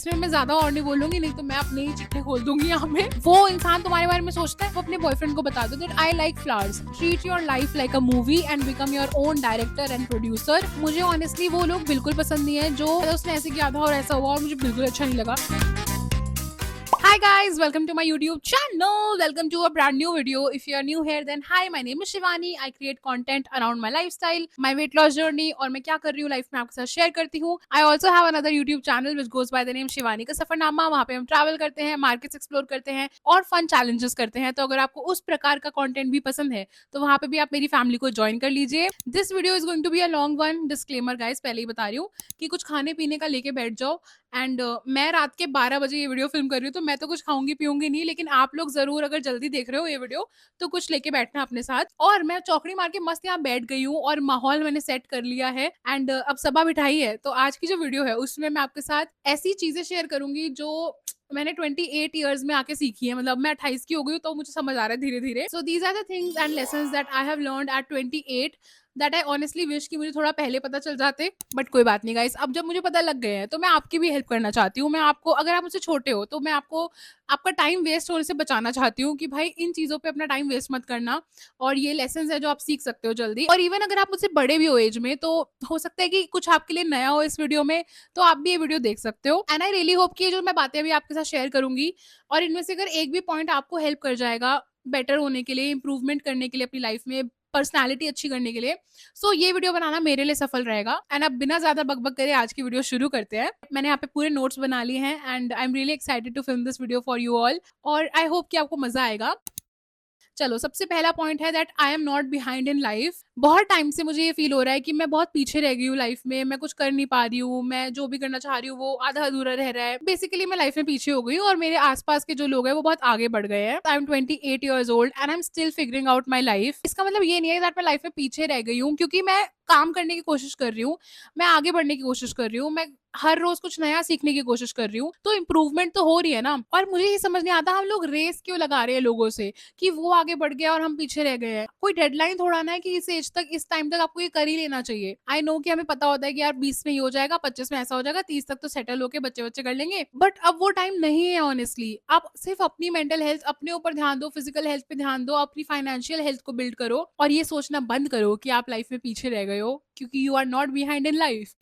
इसमें मैं ज्यादा और नहीं बोलूंगी, नहीं तो मैं अपने ही चिट्ठे खोल दूंगी यहाँ पे। वो इंसान तुम्हारे बारे में सोचता है, वो अपने बॉयफ्रेंड को बता दो that I like flowers, treat your life like a movie and become your own director and producer. मुझे ऑनेस्टली वो लोग बिल्कुल पसंद नहीं है जो उसने ऐसे किया था और ऐसा हुआ और मुझे बिल्कुल अच्छा नहीं लगा। Hi guys, welcome to my YouTube channel. Welcome to a brand new video. If you are new here, then hi, my name is Shivani. I create content around my lifestyle, my weight loss journey और मैं क्या कर रही हूँ life में आपके साथ share करती हूँ। I also have another YouTube channel which goes by the name Shivani का सफरनामा। वहाँ पे हम ट्रैवल करते हैं, मार्केट्स एक्सप्लोर करते हैं और फन चैलेंजेस करते हैं। तो अगर आपको उस प्रकार का कंटेंट भी पसंद है तो वहाँ पे भी आप मेरी फैमिली को ज्वाइन कर लीजिए। This video is going to be a long one. Disclaimer guys, पहले ही बता रही हूँ कि कुछ खाने पीने का लेके बैठ जाओ। एंड मैं रात के 12 बजे ये वीडियो फिल्म कर रही हूँ, तो मैं तो कुछ खाऊंगी पीऊंगी नहीं, लेकिन आप लोग जरूर अगर जल्दी देख रहे हो ये वीडियो तो कुछ लेके बैठना अपने साथ। और मैं चौकड़ी मार के मस्त यहाँ बैठ गई हूँ और माहौल मैंने सेट कर लिया है। एंड अब सबा मिठाई है, तो आज की जो वीडियो है उसमें मैं आपके साथ ऐसी चीजें शेयर करूंगी जो मैंने 28 ईयर्स में आके सीखी है। मतलब मैं 28 की हो गई हूँ तो मुझे समझ आ रहा है धीरे धीरे। So these are the things and lessons that I have learned at 28 that I honestly wish कि मुझे थोड़ा पहले पता चल जाते। बट कोई बात नहीं गाइस, अब जब मुझे पता लग गए हैं तो मैं आपकी भी हेल्प करना चाहती हूँ। मैं आपको, अगर आप मुझसे छोटे हो तो मैं आपको आपका टाइम वेस्ट होने से बचाना चाहती हूँ कि भाई इन चीजों पे अपना टाइम वेस्ट मत करना। और ये लेसन है जो आप सीख सकते हो जल्दी। और इवन अगर आप मुझसे बड़े भी हो एज में तो हो सकता है कि कुछ आपके लिए नया हो इस वीडियो में, तो आप भी ये वीडियो देख सकते हो। एंड आई रियली होप कि ये जो मैं बातें अभी आपके साथ शेयर करूंगी और इनमें से अगर एक भी पॉइंट आपको हेल्प कर जाएगा बेटर होने के लिए, इंप्रूवमेंट करने के लिए अपनी लाइफ में, पर्सनालिटी अच्छी करने के लिए, सो ये वीडियो बनाना मेरे लिए सफल रहेगा। एंड अब बिना ज्यादा बकबक करे आज की वीडियो शुरू करते हैं। मैंने यहाँ पे पूरे नोट्स बना लिए हैं and I am really excited to film this video for you all. और आई होप कि आपको मजा आएगा। चलो, सबसे पहला पॉइंट है that I am not behind in life. बहुत टाइम से मुझे ये फील हो रहा है कि मैं बहुत पीछे रह गई हूँ लाइफ में, मैं कुछ कर नहीं पा रही हूँ, मैं जो भी करना चाह रही हूँ वो आधा अधूरा रह रहा है। बेसिकली मैं लाइफ में पीछे हो गई हूँ और मेरे आसपास के जो लोग हैं वो बहुत आगे बढ़ गए हैं। I am 28 years old and I am still figuring out my life. इसका मतलब ये नहीं है दैट मैं लाइफ में पीछे रह गई हूँ, क्योंकि मैं काम करने की कोशिश कर रही हूँ, मैं आगे बढ़ने की कोशिश कर रही हूँ, मैं हर रोज कुछ नया सीखने की कोशिश कर रही हूँ, तो इम्प्रूवमेंट तो हो रही है ना। और मुझे ये समझ नहीं आता हम लोग रेस क्यों लगा रहे हैं लोगों से कि वो आगे बढ़ गया और हम पीछे रह गए हैं। कोई डेडलाइन थोड़ा ना है कि इस एज तक, इस टाइम तक आपको ये कर ही लेना चाहिए। आई नो कि हमें पता होता है कि यार 20 में ये हो जाएगा, 25 में ऐसा हो जाएगा, 30 तक तो सेटल होके बच्चे बच्चे कर लेंगे, बट अब वो टाइम नहीं है। ऑनेस्टली आप सिर्फ अपनी मेंटल हेल्थ, अपने ऊपर ध्यान दो, फिजिकल हेल्थ पे ध्यान दो, अपनी फाइनेंशियल हेल्थ को बिल्ड करो और ये सोचना बंद करो कि आप लाइफ में पीछे रह गए हो, क्योंकि you are not behind in life.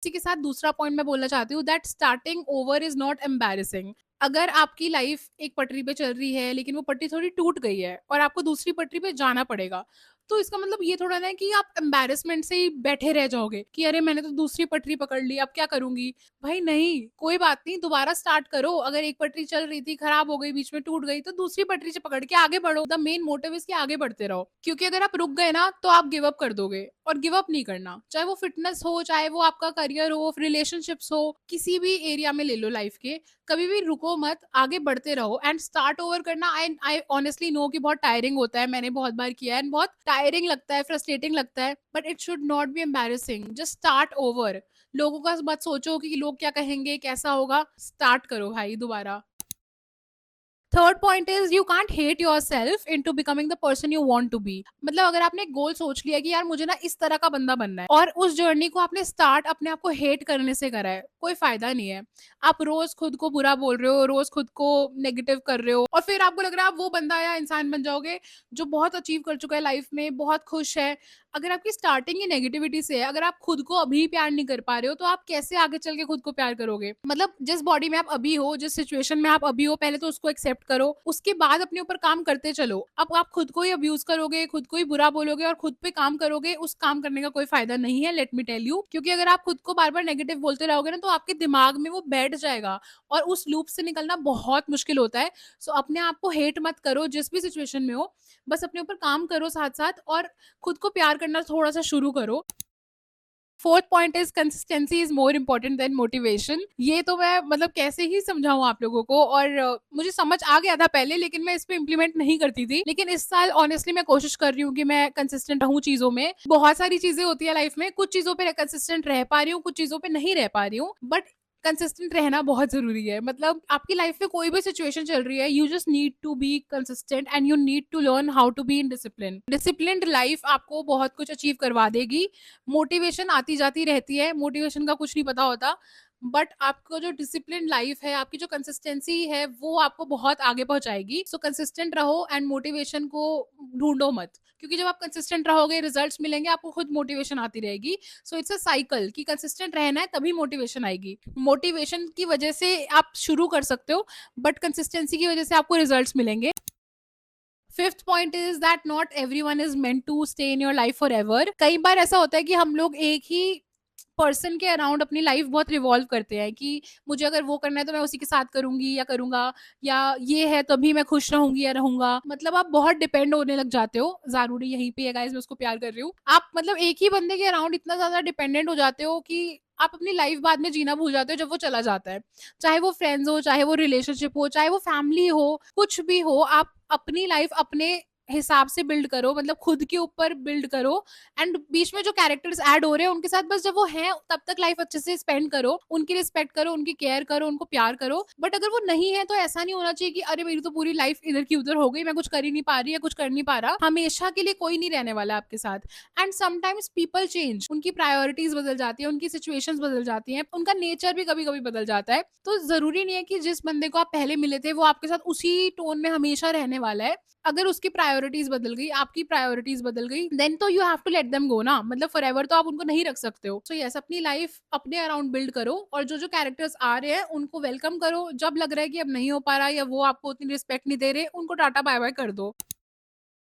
इसी के साथ दूसरा पॉइंट मैं बोलना चाहती हूँ that starting over is not embarrassing. अगर आपकी लाइफ एक पटरी पे चल रही है लेकिन वो पटरी थोड़ी टूट गई है और आपको दूसरी पटरी पे जाना पड़ेगा, तो इसका मतलब ये थोड़ा ना है कि आप एम्बैरेसमेंट से ही बैठे रह जाओगे कि अरे मैंने तो दूसरी पटरी पकड़ ली, अब क्या करूंगी। भाई नहीं, कोई बात नहीं, दोबारा स्टार्ट करो। अगर एक पटरी चल रही थी, खराब हो गई, बीच में टूट गई, तो दूसरी पटरी से पकड़ के आगे बढ़ो। द मेन मोटिव इज कि आगे बढ़ते रहो, क्योंकि अगर आप रुक गए ना तो आप गिव अप कर दोगे। और गिव अप नहीं करना, चाहे वो फिटनेस हो, चाहे वो आपका करियर हो, रिलेशनशिप्स हो, किसी भी एरिया में ले लो लाइफ के, कभी भी रुको मत, आगे बढ़ते रहो। एंड स्टार्ट ओवर करना आई ऑनेस्टली नो कि बहुत टायरिंग होता है, मैंने बहुत बार किया है एंड बहुत टायरिंग लगता है, फ्रस्ट्रेटिंग लगता है, but it should not be embarrassing. Just start over. लोगों का मत सोचो कि लोग क्या कहेंगे, कैसा होगा। स्टार्ट करो भाई दोबारा। Third point is you can't hate yourself into becoming the person you want to be. मतलब अगर आपने एक गोल सोच लिया कि यार मुझे ना इस तरह का बंदा बनना है और उस जर्नी को आपने स्टार्ट अपने आप को हेट करने से करा है, कोई फायदा नहीं है। आप रोज खुद को बुरा बोल रहे हो, रोज खुद को नेगेटिव कर रहे हो और फिर आपको लग रहा है आप वो बंदा या इंसान बन जाओगे जो बहुत अचीव कर चुका है लाइफ में, बहुत खुश है। अगर आपकी स्टार्टिंग ही नेगेटिविटी से है, अगर आप खुद को अभी प्यार नहीं कर पा रहे हो, तो आप कैसे आगे चल के खुद को प्यार करोगे। मतलब जिस बॉडी में आप अभी हो, जिस सिचुएशन में आप अभी हो, पहले तो उसको एक्सेप्ट करो, उसके बाद अपने ऊपर काम करते चलो। अब आप खुद को ही अब्यूज करोगे, खुद को ही बुरा बोलोगे और खुद पे काम करोगे, उस काम करने का कोई फायदा नहीं है, लेट मी टेल यू। क्योंकि अगर आप खुद को बार बार नेगेटिव बोलते रहोगे ना तो आपके दिमाग में वो बैठ जाएगा और उस लूप से निकलना बहुत मुश्किल होता है। सो अपने आप को हेट मत करो जिस भी सिचुएशन में हो, बस अपने ऊपर काम करो साथ साथ और खुद को प्यार करना थोड़ा सा शुरू करो। Fourth point is consistency is more important then motivation. ये तो मैं मतलब कैसे ही समझाऊं आप लोगों को। और मुझे समझ आ गया था पहले, लेकिन मैं इस पे इम्प्लीमेंट नहीं करती थी। लेकिन इस साल ऑनेस्टली मैं कोशिश कर रही हूँ कि मैं कंसिस्टेंट रहूं चीजों में। बहुत सारी चीजें होती है लाइफ में, कुछ चीजों पे कंसिस्टेंट रह पा रही हूँ, कुछ चीजों पे नहीं रह पा रही हूँ, बट कंसिस्टेंट रहना बहुत जरूरी है। मतलब आपकी लाइफ में कोई भी सिचुएशन चल रही है, you just need to be consistent and you need to learn how to be in discipline. Disciplined life आपको बहुत कुछ अचीव करवा देगी। मोटिवेशन आती जाती रहती है, मोटिवेशन का कुछ नहीं पता होता, बट आपको जो डिसिप्लिन लाइफ है, आपकी जो कंसिस्टेंसी है, वो आपको बहुत आगे पहुंचाएगी। सो कंसिस्टेंट रहो एंड मोटिवेशन को ढूंढो मत, क्योंकि जब आप कंसिस्टेंट रहोगे रिजल्ट्स मिलेंगे, आपको खुद मोटिवेशन आती रहेगी। सो इट्स अ साइकिल कि कंसिस्टेंट रहना है तभी मोटिवेशन आएगी। मोटिवेशन की वजह से आप शुरू कर सकते हो, बट कंसिस्टेंसी की वजह से आपको रिजल्ट्स मिलेंगे। Fifth point is that not everyone is meant to stay in your life forever. कई बार ऐसा होता है कि हम लोग एक ही पर्सन के अराउंड अपनी लाइफ बहुत रिवॉल्व करते हैं कि मुझे अगर वो करना है तो मैं उसी के साथ करूंगी या करूंगा, या ये है तभी मैं खुश रहूंगी या रहूंगा। मतलब आप बहुत डिपेंड होने लग जाते हो। जरूरी यहीं पे है गाइस, मैं उसको प्यार कर रही हूँ। आप मतलब एक ही बंदे के अराउंड इतना ज्यादा डिपेंडेंट हो जाते हो कि आप अपनी लाइफ बाद में जीना भूल जाते हो जब वो चला जाता है। चाहे वो फ्रेंड्स हो, चाहे वो रिलेशनशिप हो, चाहे वो फैमिली हो, कुछ भी हो, आप अपनी लाइफ अपने हिसाब से बिल्ड करो, मतलब खुद के ऊपर बिल्ड करो। एंड बीच में जो कैरेक्टर्स ऐड हो रहे हैं उनके साथ बस जब वो हैं तब तक लाइफ अच्छे से स्पेंड करो, उनकी रिस्पेक्ट करो, उनकी केयर करो, उनको प्यार करो। बट अगर वो नहीं है तो ऐसा नहीं होना चाहिए कि अरे मेरी तो पूरी लाइफ इधर की उधर हो गई, मैं कुछ कर ही नहीं पा रही या कुछ कर नहीं पा रहा। हमेशा के लिए कोई नहीं रहने वाला आपके साथ। एंड समटाइम्स पीपल चेंज, उनकी प्रायोरिटीज बदल जाती है, उनकी सिचुएशंस बदल जाती हैं, उनका नेचर भी कभी कभी बदल जाता है। तो जरूरी नहीं है कि जिस बंदे को आप पहले मिले थे वो आपके साथ उसी टोन में हमेशा रहने वाला है। अगर उसकी प्रायोरिटीज बदल गई, आपकी प्रायोरिटीज बदल गई, देन तो you have to let them go ना। मतलब फॉरएवर तो आप उनको नहीं रख सकते हो। सो यस, अपनी लाइफ अपने अराउंड बिल्ड करो, और जो जो कैरेक्टर्स आ रहे हैं उनको वेलकम करो। जब लग रहा है कि अब नहीं हो पा रहा या वो आपको उतनी रिस्पेक्ट नहीं दे रहे, उनको टाटा बाय बाय कर दो।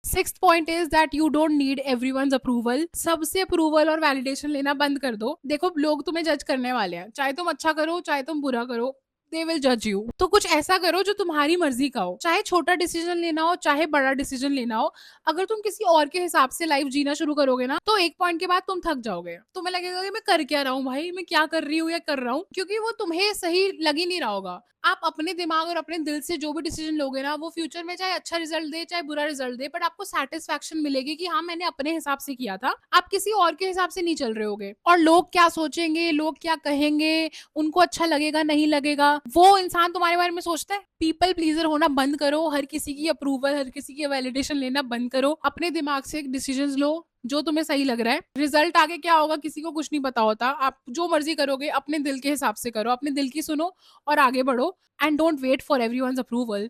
Sixth point is that you don't need everyone's approval. सबसे अप्रूवल और वैलिडेशन लेना बंद कर दो। देखो, लोग तुम्हें जज करने वाले हैं, चाहे तुम अच्छा करो चाहे तुम बुरा करो, दे विल जज यू। तो कुछ ऐसा करो जो तुम्हारी मर्जी का हो, चाहे छोटा डिसीजन लेना हो चाहे बड़ा डिसीजन लेना हो। अगर तुम किसी और के हिसाब से लाइफ जीना शुरू करोगे ना, तो एक पॉइंट के बाद तुम थक जाओगे। तुम्हें लगेगा कि मैं कर क्या रहा हूँ भाई, मैं क्या कर रही हूँ या कर रहा हूँ, क्योंकि वो तुम्हें सही लग ही नहीं रहा होगा। आप अपने दिमाग और अपने दिल से जो भी डिसीजन लोगे ना, वो फ्यूचर में चाहे अच्छा रिजल्ट दे चाहे बुरा रिजल्ट दे, बट आपको सेटिस्फेक्शन मिलेगी कि हाँ मैंने अपने हिसाब से किया था। आप किसी और के हिसाब से नहीं चल रहे होगे। और लोग क्या सोचेंगे, लोग क्या कहेंगे, उनको अच्छा लगेगा नहीं लगेगा, वो इंसान तुम्हारे बारे में सोचता है। पीपल प्लीजर होना बंद करो, हर किसी की अप्रूवल, हर किसी की वैलिडेशन लेना बंद करो। अपने दिमाग से डिसीजन लो जो तुम्हें सही लग रहा है। रिजल्ट आगे क्या होगा किसी को कुछ नहीं पता होता। आप जो मर्जी करोगे अपने दिल के हिसाब से करो, अपने दिल की सुनो और आगे बढ़ो। And don't wait for everyone's approval.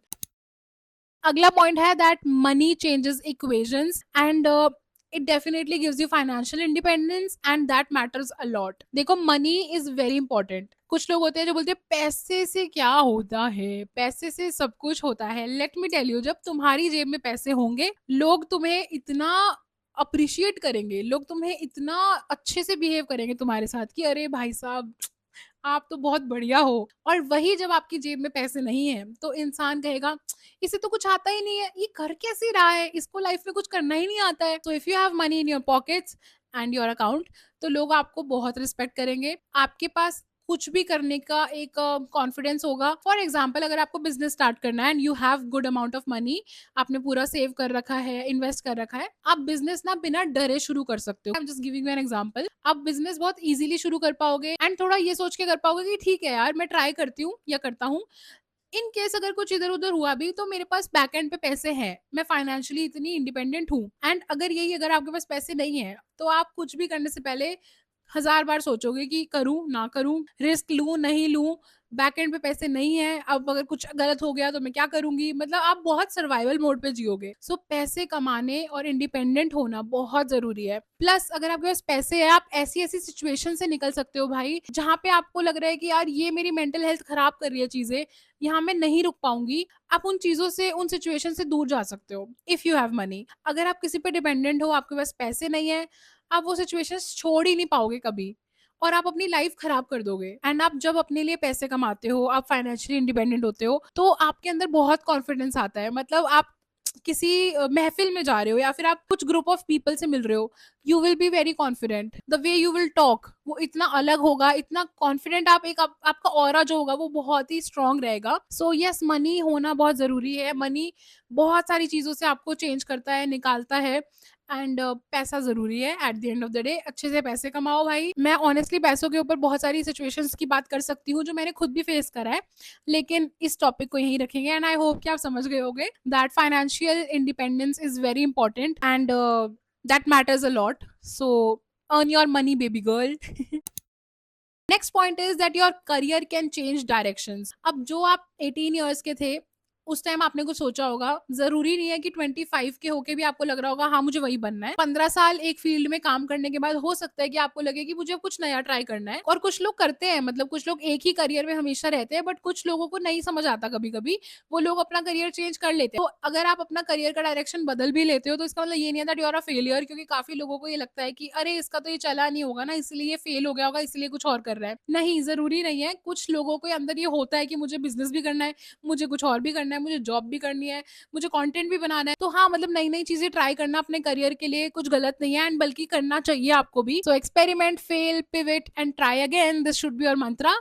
अगला पॉइंट है that money changes equations and it definitely gives you financial independence and that matters a lot. देखो, मनी इज वेरी इंपॉर्टेंट। कुछ लोग होते हैं जो बोलते हैं पैसे से क्या होता है, पैसे से सब कुछ होता है। लेट मी टेल यू, जब तुम्हारी जेब में पैसे होंगे, लोग तुम्हें इतना अप्रिशिएट करेंगे, लोग तुम्हें इतना अच्छे से बिहेव करेंगे तुम्हारे साथ कि अरे भाई साहब आप तो बहुत बढ़िया हो। और वही जब आपकी जेब में पैसे नहीं है तो इंसान कहेगा इसे तो कुछ आता ही नहीं है, ये कर कैसे रहा है, इसको लाइफ में कुछ करना ही नहीं आता है। तो if you have money in your pockets and your account, तो लोग आपको बहुत रिस्पेक्ट करेंगे। आपके पास कुछ भी करने का एक कॉन्फिडेंस होगा। फॉर एग्जाम्पल, अगर आपको बिजनेस स्टार्ट करना है and you have good amount of money, आपने पूरा सेव कर रखा है, इन्वेस्ट कर रखा है, आप बिजनेस ना बिना डरे शुरू कर सकते हो। I am just giving you an example. आप बिजनेस बहुत इजीली शुरू कर पाओगे एंड थोड़ा ये सोच के कर पाओगे कि ठीक है यार, मैं ट्राई करती हूँ या करता हूँ। इन केस अगर कुछ इधर उधर हुआ भी तो मेरे पास बैक एंड पे पैसे हैं, मैं फाइनेंशियली इतनी इंडिपेंडेंट हूँ। एंड अगर यही अगर आपके पास पैसे नहीं है तो आप कुछ भी करने से पहले हजार बार सोचोगे कि करूं ना करूं, रिस्क लूं नहीं लूं, बैक एंड पे पैसे नहीं है, अब अगर कुछ गलत हो गया तो मैं क्या करूंगी। मतलब आप बहुत सर्वाइवल मोड पे जियोगे। सो पैसे कमाने और इंडिपेंडेंट होना बहुत जरूरी है। प्लस अगर आपके पास पैसे है, आप ऐसी ऐसी सिचुएशन से निकल सकते हो भाई जहां पे आपको लग रहा है कि यार ये मेरी मेंटल हेल्थ खराब कर रही है चीजें, यहाँ मैं नहीं रुक पाऊंगी। आप उन चीजों से, उन सिचुएशन से दूर जा सकते हो इफ यू हैव मनी। अगर आप किसी पे डिपेंडेंट हो, आपके पास पैसे नहीं है, आप वो सिचुएशन छोड़ ही नहीं पाओगे कभी, और आप अपनी लाइफ खराब कर दोगे। एंड आप जब अपने लिए पैसे कमाते हो, आप फाइनेंशियली इंडिपेंडेंट होते हो, तो आपके अंदर बहुत कॉन्फिडेंस आता है। मतलब आप किसी महफिल में जा रहे हो या फिर आप कुछ ग्रुप ऑफ पीपल से मिल रहे हो, you will be very confident. The way you will talk वो इतना अलग होगा, इतना कॉन्फिडेंट आप एक आपका ऑरा जो होगा वो बहुत ही स्ट्रांग रहेगा। सो यस, मनी होना बहुत जरूरी है। मनी बहुत सारी चीजों से आपको चेंज करता है, निकालता है। एंड पैसा जरूरी है at the end of the day. अच्छे से पैसे कमाओ भाई। मैं ऑनेस्टली पैसों के ऊपर बहुत सारी सिचुएशंस की बात कर सकती हूँ जो मैंने खुद भी फेस करा है, लेकिन इस टॉपिक को यहीं रखेंगे। एंड आई होप कि आप समझ गए होंगे that financial independence is very important and that matters a lot. So earn your money baby girl. Next point is that your career can change directions. अब जो आप 18 ईयर्स के थे उस टाइम आपने कुछ सोचा होगा, जरूरी नहीं है कि 25 के होके भी आपको लग रहा होगा हाँ मुझे वही बनना है। 15 साल एक फील्ड में काम करने के बाद हो सकता है कि आपको लगे कि मुझे कुछ नया ट्राई करना है। और कुछ लोग करते हैं, मतलब कुछ लोग एक ही करियर में हमेशा रहते हैं, बट कुछ लोगों को नहीं समझ आता, कभी कभी वो लोग अपना करियर चेंज कर लेते हैं। तो अगर आप अपना करियर का डायरेक्शन बदल भी लेते हो तो इसका मतलब ये नहीं है that you are a failure, क्योंकि काफी लोगों को ये लगता है कि अरे इसका तो ये चला नहीं होगा ना, इसलिए ये फेल हो गया होगा, इसलिए कुछ और कर रहा है। नहीं, जरूरी नहीं है। कुछ लोगों के अंदर ये होता है कि मुझे बिजनेस भी करना है, मुझे कुछ और भी करना है, मुझे जॉब भी करनी है, मुझे कंटेंट भी बनाना है। तो हाँ, मतलब नई नई चीजें ट्राई करना अपने करियर के लिए कुछ गलत नहीं है, एंड बल्कि करना चाहिए आपको भी। So experiment, fail, pivot and try again, this should be your mantra.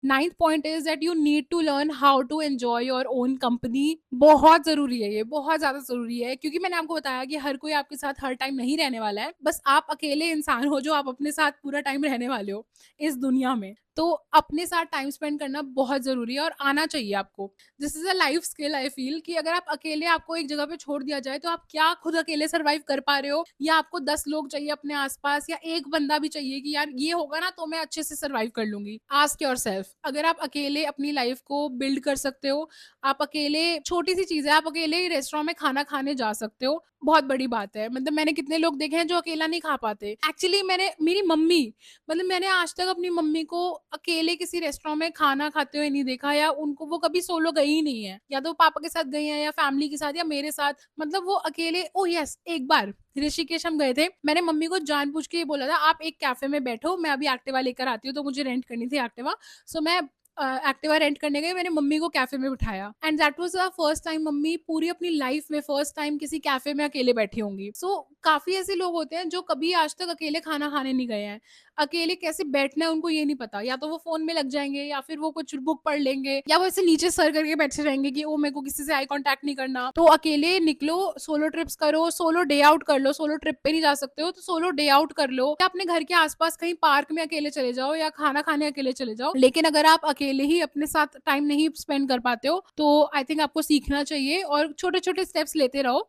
Ninth point is that you need to learn how to enjoy your own company. बहुत जरूरी है, ये बहुत ज्यादा जरूरी है, क्योंकि मैंने आपको बताया कि हर कोई आपके साथ हर टाइम नहीं रहने वाला है। बस आप अकेले इंसान हो जो आप अपने साथ पूरा टाइम रहने वाले हो इस दुनिया में। तो अपने साथ टाइम स्पेंड करना बहुत जरूरी है और आना चाहिए आपको। This is a life skill. I feel कि अगर आप अकेले, आपको एक जगह पे छोड़ दिया जाए तो आप क्या खुद अकेले सर्वाइव कर पा रहे हो, या आपको 10 लोग चाहिए अपने आसपास, या एक बंदा भी चाहिए कि यार ये होगा ना तो मैं अच्छे से सर्वाइव कर लूंगी। आस्क योर सेल्फ, अगर आप अकेले अपनी लाइफ को बिल्ड कर सकते हो, आप अकेले, छोटी सी चीज है, आप अकेले रेस्टोरेंट में खाना खाने जा सकते हो, बहुत बड़ी बात है। मतलब मैंने कितने लोग देखे हैं जो अकेला नहीं खा पाते। एक्चुअली मैंने, मेरी मम्मी, मतलब मैंने आज तक अपनी मम्मी को अकेले किसी रेस्टोरेंट में खाना खाते हुए नहीं देखा, या उनको, वो कभी सोलो गई ही नहीं है, या तो पापा के साथ गई है या फैमिली के साथ या मेरे साथ। मतलब वो अकेले, ओ यस, एक बार ऋषिकेश हम गए थे, मैंने मम्मी को जानबूझ के ये बोला था आप एक कैफे में बैठो, मैं अभी एक्टिवा लेकर आती हूँ। तो मुझे रेंट करनी थी एक्टिवा, सो मैं एक्टिवा रेंट करने गई, मैंने मम्मी को कैफे में बिठाया, and that was the first time mummy पूरी अपनी लाइफ में फर्स्ट टाइम किसी कैफे में अकेले बैठी होंगी। सो काफी ऐसे लोग होते हैं जो कभी आज तक अकेले खाना खाने नहीं गए हैं, अकेले कैसे बैठना है उनको ये नहीं पता, या तो वो फोन में लग जाएंगे, या फिर वो कुछ बुक पढ़ लेंगे, या वो ऐसे नीचे सर करके बैठे रहेंगे कि ओ मेरे को किसी से आई कांटेक्ट नहीं करना। तो अकेले निकलो, सोलो ट्रिप्स करो, सोलो डे आउट कर लो। सोलो ट्रिप पे नहीं जा सकते हो तो सोलो डे आउट कर लो, या अपने घर के आसपास कहीं पार्क में अकेले चले जाओ, या खाना खाने अकेले चले जाओ। लेकिन अगर आप अकेले ही अपने साथ टाइम नहीं स्पेंड कर पाते हो तो आई थिंक आपको सीखना चाहिए और छोटे छोटे स्टेप्स लेते रहो।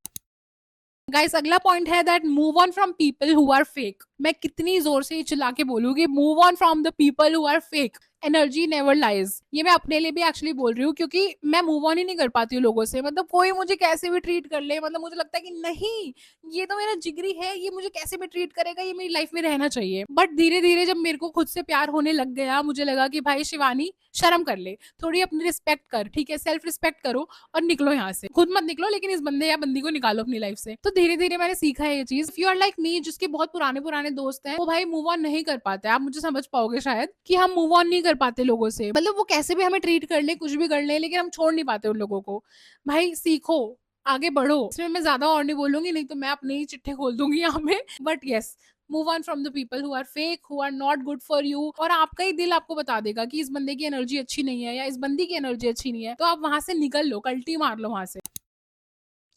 गाइस, अगला पॉइंट है that move on from people who are fake. मैं कितनी जोर से चिल्ला के बोलूंगी, move on from the people who are fake, energy never lies. ये मैं अपने लिए भी एक्चुअली बोल रही हूँ, क्योंकि मैं मूव ऑन ही नहीं कर पाती हूँ लोगों से। मतलब कोई मुझे कैसे भी ट्रीट कर ले, मतलब मुझे लगता है कि नहीं, ये तो मेरा जिगरी है, ये मुझे कैसे भी ट्रीट करेगा, ये मेरी लाइफ में रहना चाहिए। बट धीरे धीरे जब मेरे को खुद से प्यार होने लग गया, मुझे लगा कि भाई शिवानी शर्म कर ले, थोड़ी अपनी रिस्पेक्ट कर, ठीक है, सेल्फ रिस्पेक्ट करो और निकलो यहाँ से। खुद मत निकलो लेकिन इस बंदे या बंदी को निकालो अपनी लाइफ से। तो धीरे धीरे मैंने सीखा है ये चीज। If you are like me, जिसके बहुत पुराने पुराने दोस्त हैं, वो भाई मूव ऑन नहीं कर पाते। आप मुझे समझ पाओगे शायद कि हम मूव ऑन नहीं कर पाते लोगों से। मतलब वो कैसे भी हमें ट्रीट कर ले, कुछ भी कर ले, लेकिन हम छोड़ नहीं पाते उन लोगों को। भाई सीखो, आगे बढ़ो। इसमें मैं ज्यादा और नहीं बोलूंगी, नहीं तो मैं अपने ही चिट्ठे खोल दूंगी यहाँ में। But yes, move on from the people who are fake, who are not good for you. और आपका ही दिल आपको बता देगा कि इस बंदे की एनर्जी अच्छी नहीं है या इस बंदी की एनर्जी अच्छी नहीं है, तो आप वहां से निकल लो, कल्टी मार लो वहां से।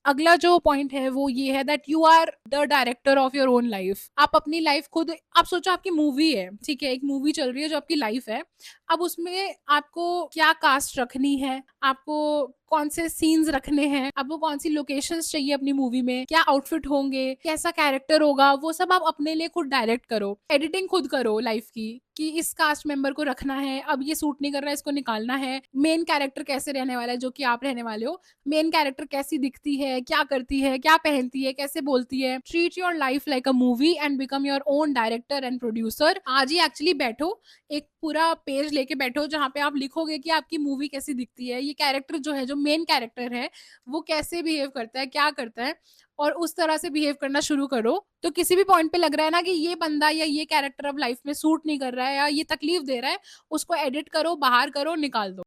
अगला जो पॉइंट है वो ये है that you are the director of your own life. आप अपनी लाइफ खुद, आप सोचो आपकी मूवी है, ठीक है, एक मूवी चल रही है जो आपकी लाइफ है। अब उसमें आपको क्या कास्ट रखनी है, आपको कौन से सीन्स रखने हैं, आपको कौन सी लोकेशंस चाहिए अपनी मूवी में, क्या आउटफिट होंगे, कैसा कैरेक्टर होगा, वो सब आप अपने लिए खुद डायरेक्ट करो। एडिटिंग खुद करो लाइफ की, कि इस कास्ट मेंबर को रखना है, अब ये सूट नहीं कर रहा है, इसको निकालना है। मेन कैरेक्टर कैसे रहने वाला है जो कि आप रहने वाले हो, मेन कैरेक्टर कैसी दिखती है, क्या करती है, क्या पहनती है, कैसे बोलती है। Treat your life like a movie and become your own director and producer. आज ही एक्चुअली बैठो, एक पूरा पेज लेके बैठो जहाँ पे आप लिखोगे कि आपकी मूवी कैसी दिखती है, ये कैरेक्टर जो है, जो मेन कैरेक्टर है, वो कैसे बिहेव करता है, क्या करता है, और उस तरह से बिहेव करना शुरू करो। तो किसी भी पॉइंट पे लग रहा है ना कि ये बंदा या ये कैरेक्टर अब लाइफ में सूट नहीं कर रहा है या ये तकलीफ दे रहा है, उसको एडिट करो, बाहर करो, निकाल दो।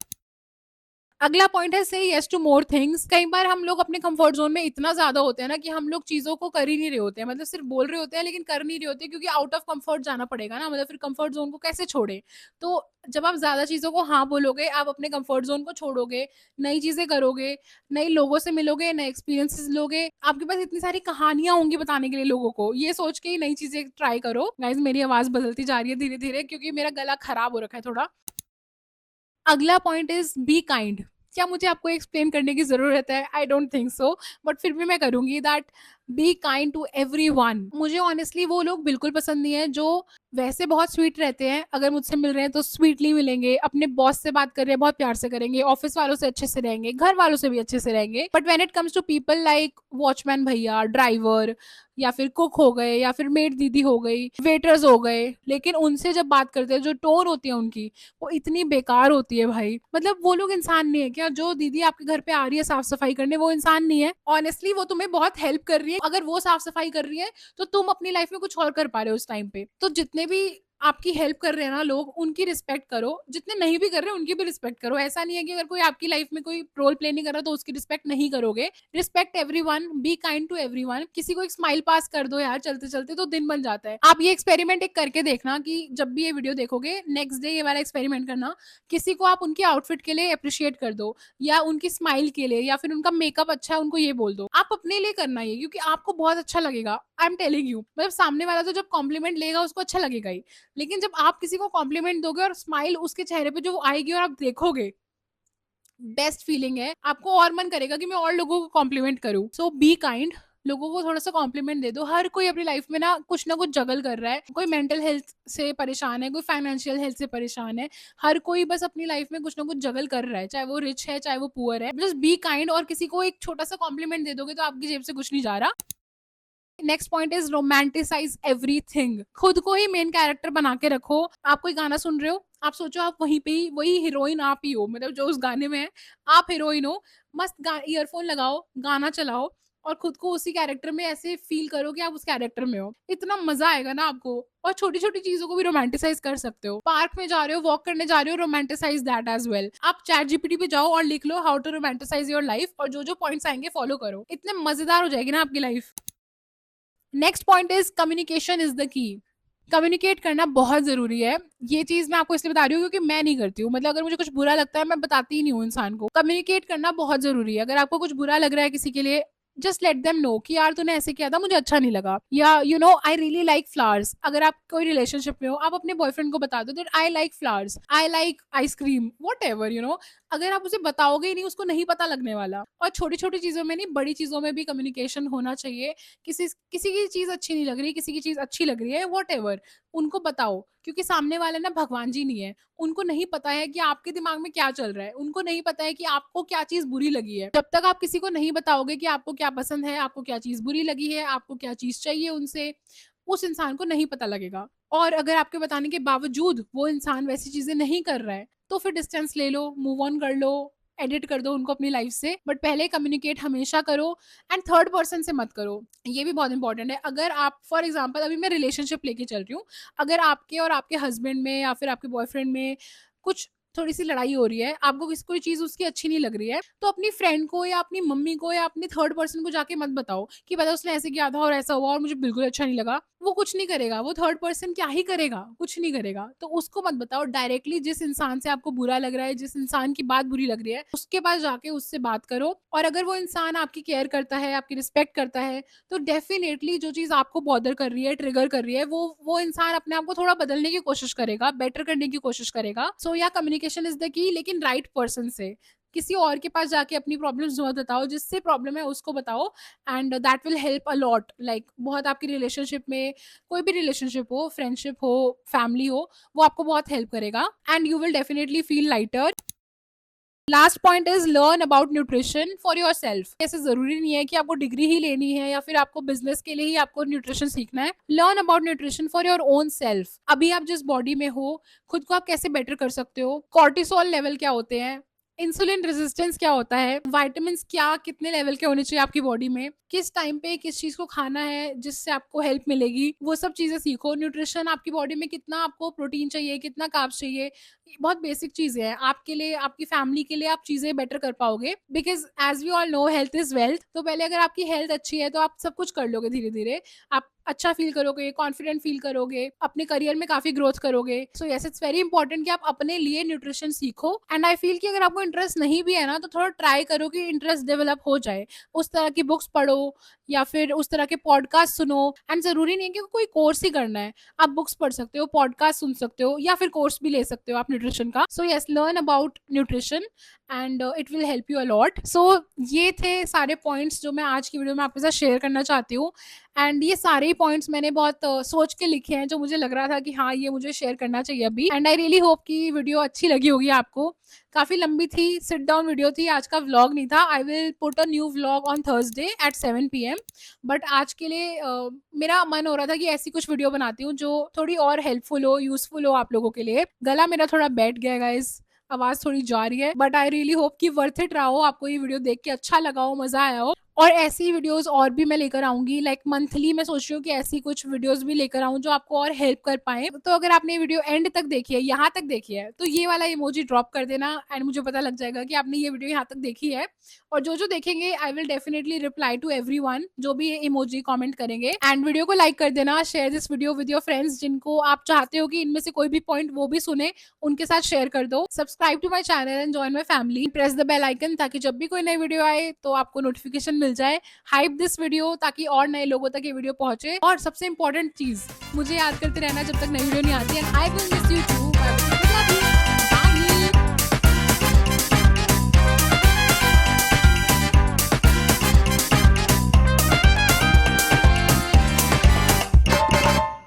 अगला पॉइंट है से यस टू मोर थिंग्स। कई बार हम लोग अपने कंफर्ट जोन में इतना ज्यादा होते हैं ना कि हम लोग चीजों को कर ही नहीं रहे होते हैं, मतलब सिर्फ बोल रहे होते हैं लेकिन कर नहीं रहे होते, क्योंकि आउट ऑफ कंफर्ट जाना पड़ेगा ना, मतलब फिर कंफर्ट जोन को कैसे छोड़े। तो जब आप ज्यादा चीजों को हाँ बोलोगे, आप अपने कंफर्ट जोन को छोड़ोगे, नई चीजें करोगे, नए लोगों से मिलोगे, नए एक्सपीरियंसेस लोगे, आपके पास इतनी सारी कहानियां होंगी बताने के लिए लोगों को। ये सोच के ही नई चीजें ट्राई करो। गाइज, मेरी आवाज बदलती जा रही है धीरे धीरे, क्योंकि मेरा गला खराब हो रखा है थोड़ा। अगला पॉइंट इज बी काइंड। क्या मुझे आपको एक्सप्लेन करने की जरूरत है? I don't think so, but फिर भी मैं करूंगी that be kind to everyone. मुझे ऑनेस्टली वो लोग बिल्कुल पसंद नहीं है जो वैसे बहुत स्वीट रहते हैं, अगर मुझसे मिल रहे हैं तो स्वीटली मिलेंगे, अपने बॉस से बात कर रहे हैं बहुत प्यार से करेंगे, ऑफिस वालों से अच्छे से रहेंगे, घर वालों से भी अच्छे से रहेंगे, but when it comes to people like watchman भैया, ड्राइवर, या फिर कुक हो गए, या फिर मेड दीदी हो गई, वेटर्स हो गए, लेकिन उनसे जब बात करते हैं जो टोन होती है उनकी, वो इतनी बेकार होती है भाई। मतलब वो लोग इंसान नहीं है क्या? जो दीदी आपके घर पे आ रही है साफ सफाई करने, वो इंसान नहीं है? ऑनेस्टली वो तुम्हें बहुत हेल्प कर रही है, अगर वो साफ सफाई कर रही है तो तुम अपनी लाइफ में कुछ और कर पा रहे हो उस टाइम पे। तो जितने भी आपकी हेल्प कर रहे हैं ना लोग, उनकी रिस्पेक्ट करो, जितने नहीं भी कर रहे हैं उनकी भी रिस्पेक्ट करो। ऐसा नहीं है कि अगर कोई आपकी लाइफ में कोई रोल प्ले नहीं कर रहा तो उसकी रिस्पेक्ट नहीं करोगे। Respect everyone, be kind to everyone. किसी को एक स्माइल पास कर दो यार चलते चलते, तो दिन बन जाता है। आप ये एक्सपेरिमेंट एक करके देखना कि जब भी ये वीडियो देखोगे नेक्स्ट डे ये वाला एक्सपेरिमेंट करना। किसी को आप उनके आउटफिट के लिए अप्रिशिएट कर दो, या उनकी स्माइल के लिए, या फिर उनका मेकअप अच्छा है उनको ये बोल दो। आप अपने लिए करना ये, क्योंकि आपको बहुत अच्छा लगेगा। आई एम टेलिंग यू, मतलब सामने वाला तो जब कॉम्प्लीमेंट लेगा उसको अच्छा लगेगा ही, लेकिन जब आप किसी को कॉम्प्लीमेंट दोगे और स्माइल उसके चेहरे पे जो आएगी और आप देखोगे, बेस्ट फीलिंग है। आपको और मन करेगा कि मैं और लोगों को कॉम्प्लीमेंट करूं। सो बी काइंड, लोगों को थोड़ा सा कॉम्प्लीमेंट दे दो। हर कोई अपनी लाइफ में ना कुछ जगल कर रहा है। कोई मेंटल हेल्थ से परेशान है, कोई फाइनेंशियल हेल्थ से परेशान है। हर कोई बस अपनी लाइफ में कुछ ना कुछ जगल कर रहा है, चाहे वो रिच है चाहे वो पुअर है। जस्ट बी काइंड, और किसी को एक छोटा सा कॉम्प्लीमेंट दे दोगे तो आपकी जेब से कुछ नहीं जा रहा। Next point is romanticise everything. खुद को ही मेन कैरेक्टर बना के रखो। आप कोई गाना सुन रहे हो, आप सोचो आप वहीं पे ही वही हीरोइन आप ही हो, मतलब जो उस गाने में है आप हीरोइन हो। मस्त ईयरफोन लगाओ, गाना चलाओ, और खुद को उसी कैरेक्टर में ऐसे फील करो कि आप उस कैरेक्टर में हो। इतना मजा आएगा ना आपको। और छोटी छोटी चीजों को भी रोमांटिसाइज कर सकते हो। पार्क में जा रहे हो, वॉक करने जा रहे हो, रोमांटिसाइज दैट एज वेल। आप चैट जीपीटी पे जाओ और लिख लो how to romanticize your life, और जो जो पॉइंट्स आएंगे फॉलो करो। इतने मजेदार हो जाएगी ना आपकी life. Next point is communication is the key. Communicate करना बहुत जरूरी है। ये चीज मैं आपको इसलिए बता रही हूँ क्योंकि मैं नहीं करती हूँ। मतलब अगर मुझे कुछ बुरा लगता है मैं बताती ही नहीं हूँ इंसान को। कम्युनिकेट करना बहुत जरूरी है। अगर आपको कुछ बुरा लग रहा है किसी के लिए, जस्ट लेट देम नो कि यार तूने ऐसे किया था, मुझे अच्छा नहीं लगा। या you know I really like flowers. अगर आप कोई रिलेशनशिप में हो, आप अपने बॉयफ्रेंड को बता दो that I like flowers, I like ice cream, what ever you know. अगर आप उसे बताओगे ही नहीं, उसको नहीं पता लगने वाला। और छोटी छोटी चीजों में नहीं, बड़ी चीजों में भी कम्युनिकेशन होना चाहिए। किसी किसी की चीज अच्छी नहीं लग रही, किसी की चीज अच्छी लग रही है, वट एवर, उनको बताओ। क्योंकि सामने वाले ना भगवान जी नहीं है। उनको नहीं पता है कि आपके दिमाग में क्या चल रहा है। उनको नहीं पता है कि आपको क्या चीज बुरी लगी है। जब तक आप किसी को नहीं बताओगे कि आपको क्या पसंद है, आपको क्या चीज बुरी लगी है, आपको क्या चीज चाहिए उनसे, उस इंसान को नहीं पता लगेगा। और अगर आपके बताने के बावजूद वो इंसान वैसी चीजें नहीं कर रहा है, तो फिर डिस्टेंस ले लो, मूव ऑन कर लो, एडिट कर दो उनको अपनी लाइफ से। बट पहले कम्युनिकेट हमेशा करो, एंड थर्ड पर्सन से मत करो। ये भी बहुत इंपॉर्टेंट है। अगर आप फॉर एग्जाम्पल, अभी मैं रिलेशनशिप लेके चल रही हूँ, अगर आपके और आपके हस्बैंड में या फिर आपके बॉयफ्रेंड में कुछ थोड़ी सी लड़ाई हो रही है, आपको किसी कोई चीज उसकी अच्छी नहीं लग रही है, तो अपनी फ्रेंड को या अपनी मम्मी को या अपनी थर्ड पर्सन को जाके मत बताओ कि पता उसने ऐसे किया था और ऐसा हुआ और मुझे बिल्कुल अच्छा नहीं लगा। वो कुछ नहीं करेगा। वो थर्ड पर्सन क्या ही करेगा, कुछ नहीं करेगा। तो उसको मत बताओ। डायरेक्टली जिस इंसान से आपको बुरा लग रहा है, जिस इंसान की बात बुरी लग रही है, उसके पास जाके उससे बात करो। और अगर वो इंसान आपकी केयर करता है, आपकी रिस्पेक्ट करता है, तो डेफिनेटली जो चीज आपको बॉदर कर रही है, ट्रिगर कर रही है, वो इंसान अपने आप को थोड़ा बदलने की कोशिश करेगा, बेटर करने की कोशिश करेगा। सो या कम्युनिकेशन इज द की, लेकिन राइट पर्सन से। किसी और के पास जाके अपनी प्रॉब्लम्स मत बताओ। जिससे प्रॉब्लम है उसको बताओ, and that will help a lot. Like बहुत आपकी रिलेशनशिप में, कोई भी रिलेशनशिप हो, फ्रेंडशिप हो, फैमिली हो, वो आपको बहुत हेल्प करेगा, and you will definitely feel lighter. Last point is learn about nutrition for your self. ऐसे जरूरी नहीं है कि आपको डिग्री ही लेनी है या फिर आपको बिजनेस के लिए ही आपको न्यूट्रिशन सीखना है। Learn about nutrition for your own self. अभी आप जिस बॉडी में हो, खुद को आप कैसे बेटर कर सकते हो। कॉर्टिसोल लेवल क्या होते हैं, इंसुलिन रेजिस्टेंस क्या होता है, वाइटामिन क्या कितने लेवल के होने चाहिए आपकी बॉडी में, किस टाइम पे किस चीज को खाना है जिससे आपको हेल्प मिलेगी, वो सब चीजें सीखो। न्यूट्रिशन, आपकी बॉडी में कितना आपको प्रोटीन चाहिए, कितना कार्ब्स चाहिए, बहुत बेसिक चीजें हैं। आपके लिए, आपकी फैमिली के लिए आप चीजें बेटर कर पाओगे, because as we all know health is wealth. तो पहले अगर आपकी हेल्थ अच्छी है तो आप सब कुछ कर लोगे धीरे धीरे। आप अच्छा फील करोगे, कॉन्फिडेंट फील करोगे, अपने करियर में काफी ग्रोथ करोगे. So yes, it's very important कि आप अपने लिए न्यूट्रिशन सीखो. एंड आई फील कि अगर आपको इंटरेस्ट नहीं भी है ना, तो थोड़ा ट्राई करो कि इंटरेस्ट डेवलप हो जाए. उस तरह की बुक्स पढ़ो या फिर उस तरह के पॉडकास्ट सुनो. एंड जरूरी नहीं है कि कोई कोर्स ही करना है, आप बुक्स पढ़ सकते हो, पॉडकास्ट सुन सकते हो, या फिर कोर्स भी ले सकते हो आप न्यूट्रिशन का. So yes, learn about nutrition and it will help you a lot. So ये थे सारे पॉइंट्स जो मैं आज की वीडियो में आपके साथ शेयर करना चाहती हूँ. एंड ये सारे पॉइंट्स मैंने बहुत सोच के लिखे हैं, जो मुझे लग रहा था कि हाँ, ये मुझे शेयर करना चाहिए अभी. एंड आई रियली होप कि वीडियो अच्छी लगी होगी आपको. काफी लंबी थी, सिट डाउन वीडियो थी, आज का व्लॉग नहीं था. I will put a new vlog on Thursday at 7 PM. But आज के लिए मेरा मन हो रहा था कि ऐसी कुछ वीडियो बनाती हूँ जो थोड़ी और हेल्पफुल हो, यूजफुल हो आप लोगों के लिए. गला मेरा थोड़ा बैठ गया गाइस, आवाज थोड़ी जा रही है, बट आई रियली होप कि वर्थ इट रहा हो, आपको ये वीडियो देख के अच्छा लगा हो, मजा आया हो. और ऐसी वीडियोस और भी मैं लेकर आऊंगी, लाइक मंथली मैं सोच रही हूँ कि ऐसी कुछ वीडियोस भी लेकर आऊं जो आपको और हेल्प कर पाए. तो अगर आपने ये वीडियो एंड तक देखी है, यहाँ तक देखी है, तो ये वाला इमोजी ड्रॉप कर देना एंड मुझे पता लग जाएगा कि आपने ये वीडियो यहाँ तक देखी है. और जो जो देखेंगे I will definitely reply to everyone जो भी ये इमोजी कमेंट करेंगे. एंड वीडियो को लाइक कर देना, share this video with your friends जिनको आप चाहते हो कि इनमें से कोई भी पॉइंट वो भी सुने, उनके साथ शेयर कर दो. Subscribe to my channel and join my family. Press the bell icon ताकि जब भी कोई नई वीडियो आए तो आपको नोटिफिकेशन मिल जाए. हाइप दिस वीडियो ताकि और नए लोगों तक ये वीडियो पहुंचे. और सबसे इंपॉर्टेंट चीज, मुझे याद करते रहना जब तक नई वीडियो नहीं आती. And I will miss you to.